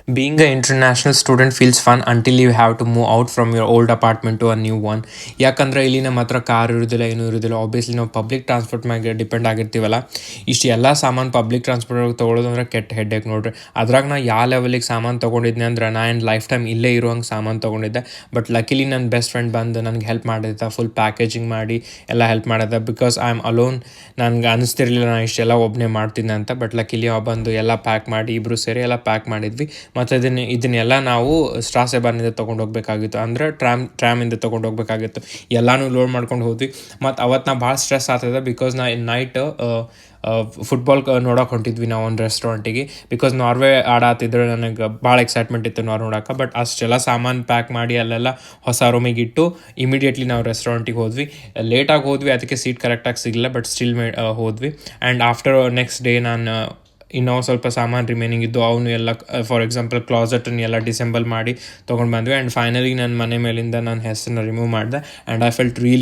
Being an international student feels fun until you have to move out from your old apartment to a new one. ಯಾಕಂದ್ರೆ ಇಲ್ಲಿ ನಮ್ಮ ಹತ್ರ car ಇರೋದಿಲ್ಲ, ಏನೂ ಇರೋದಿಲ್ಲ. ಆಬ್ವಿಯಸ್ಲಿ ನಾವು ಪಬ್ಲಿಕ್ ಟ್ರಾನ್ಸ್ಪೋರ್ಟ್ ಮ್ಯಾಗೆ ಡಿಪೆಂಡ್ ಆಗಿರ್ತೀವಲ್ಲ. ಇಷ್ಟು ಎಲ್ಲ ಸಾಮಾನು ಪಬ್ಲಿಕ್ ಟ್ರಾನ್ಸ್ಪೋರ್ಟ್ ತೊಗೊಳೋದು ಅಂದ್ರೆ ಕೆಟ್ಟ ಹೆಡ್ಡೇಕ್ ನೋಡ್ರಿ. ಅದ್ರಾಗ ನಾ ಯಾವ ಲೆವೆಲಿಗೆ ಸಾಮಾನು ತೊಗೊಂಡಿದ್ದೆ ಅಂದ್ರೆ ನಾ ಏನು ಲೈಫ್ ಟೈಮ್ ಇಲ್ಲೇ ಇರುವಂಗೆ ಸಾಮಾನು ತೊಗೊಂಡಿದ್ದೆ. ಬಟ್ ಲಕಿಲಿ ನನ್ನ ಬೆಸ್ಟ್ ಫ್ರೆಂಡ್ ಬಂದು ನನಗೆ ಹೆಲ್ಪ್ ಮಾಡಿದ್ದ, ಫುಲ್ ಪ್ಯಾಕೇಜಿಂಗ್ ಮಾಡಿ ಎಲ್ಲ ಹೆಲ್ಪ್ ಮಾಡಿದ್ದ. ಬಿಕಾಸ್ ಐ ಆಮ್ ಅಲೋನ್, ನನಗೆ ಅನಿಸ್ತಿರ್ಲಿಲ್ಲ ನಾನು ಇಷ್ಟೆಲ್ಲ ಒಬ್ಬನೇ ಮಾಡ್ತೀನಿ ಅಂತ. ಬಟ್ ಲಕಿಲಿ ಅವ ಬಂದು ಎಲ್ಲ ಪ್ಯಾಕ್ ಮಾಡಿ, ಇಬ್ಬರು ಸೇರಿ ಎಲ್ಲ ಪ್ಯಾಕ್ ಮಾಡಿದ್ವಿ. ಮತ್ತು ಇದನ್ನೆಲ್ಲ ನಾವು ಸ್ಟ್ರಾಸೆಬಾರ್ನಿಂದ ತೊಗೊಂಡು ಹೋಗಬೇಕಾಗಿತ್ತು, ಅಂದ್ರೆ ಟ್ರ್ಯಾಮಿಂದ ತೊಗೊಂಡು ಹೋಗಬೇಕಾಗಿತ್ತು. ಎಲ್ಲನೂ ಲೋಡ್ ಮಾಡ್ಕೊಂಡು ಹೋದ್ವಿ. ಮತ್ತು ಅವತ್ತು ನಾ ಭಾಳ ಸ್ಟ್ರೆಸ್ ಆಗ್ತದೆ, ಬಿಕಾಸ್ ನಾ ನೈಟ್ ಫುಟ್ಬಾಲ್ ನೋಡೋಕೆ ಹೊಂಟಿದ್ವಿ ನಾವು ಒಂದು ರೆಸ್ಟೋರೆಂಟಿಗೆ. ಬಿಕಾಸ್ ನಾರ್ವೆ ಆಡಾತಿದ್ರೆ ನನಗೆ ಭಾಳ ಎಕ್ಸೈಟ್ಮೆಂಟ್ ಇತ್ತು ನಾರ್ವೆ ನೋಡೋಕೆ. ಬಟ್ ಅಷ್ಟೆಲ್ಲ ಸಾಮಾನು ಪ್ಯಾಕ್ ಮಾಡಿ ಅಲ್ಲೆಲ್ಲ ಹೊಸ ರೂಮಿಗೆ ಇಟ್ಟು ಇಮಿಡಿಯೇಟ್ಲಿ ನಾವು ರೆಸ್ಟೋರೆಂಟಿಗೆ ಹೋದ್ವಿ. ಲೇಟಾಗಿ ಹೋದ್ವಿ, ಅದಕ್ಕೆ ಸೀಟ್ ಕರೆಕ್ಟಾಗಿ ಸಿಗಲಿಲ್ಲ. ಬಟ್ ಸ್ಟಿಲ್ ಹೋದ್ವಿ. ಆ್ಯಂಡ್ ಆಫ್ಟರ್ ನೆಕ್ಸ್ಟ್ ಡೇ ನಾನು ಇನ್ನೂ ಸ್ವಲ್ಪ ಸಾಮಾನು ರಿಮೈನಿಂಗ್ ಇದ್ದು ಅವನು ಎಲ್ಲ, ಫಾರ್ ಎಕ್ಸಾಂಪಲ್ ಕ್ಲಾಸೆಟನ್ನು ಎಲ್ಲ ಡಿಸೆಂಬಲ್ ಮಾಡಿ ತೊಗೊಂಡು ಬಂದ್ವಿ. ಆ್ಯಂಡ್ ಫೈನಲಿ ನನ್ನ ಮನೆ ಮೇಲಿಂದ ನನ್ನ ಹೆಸರನ್ನ ರಿಮೂವ್ ಮಾಡಿದೆ. And I felt really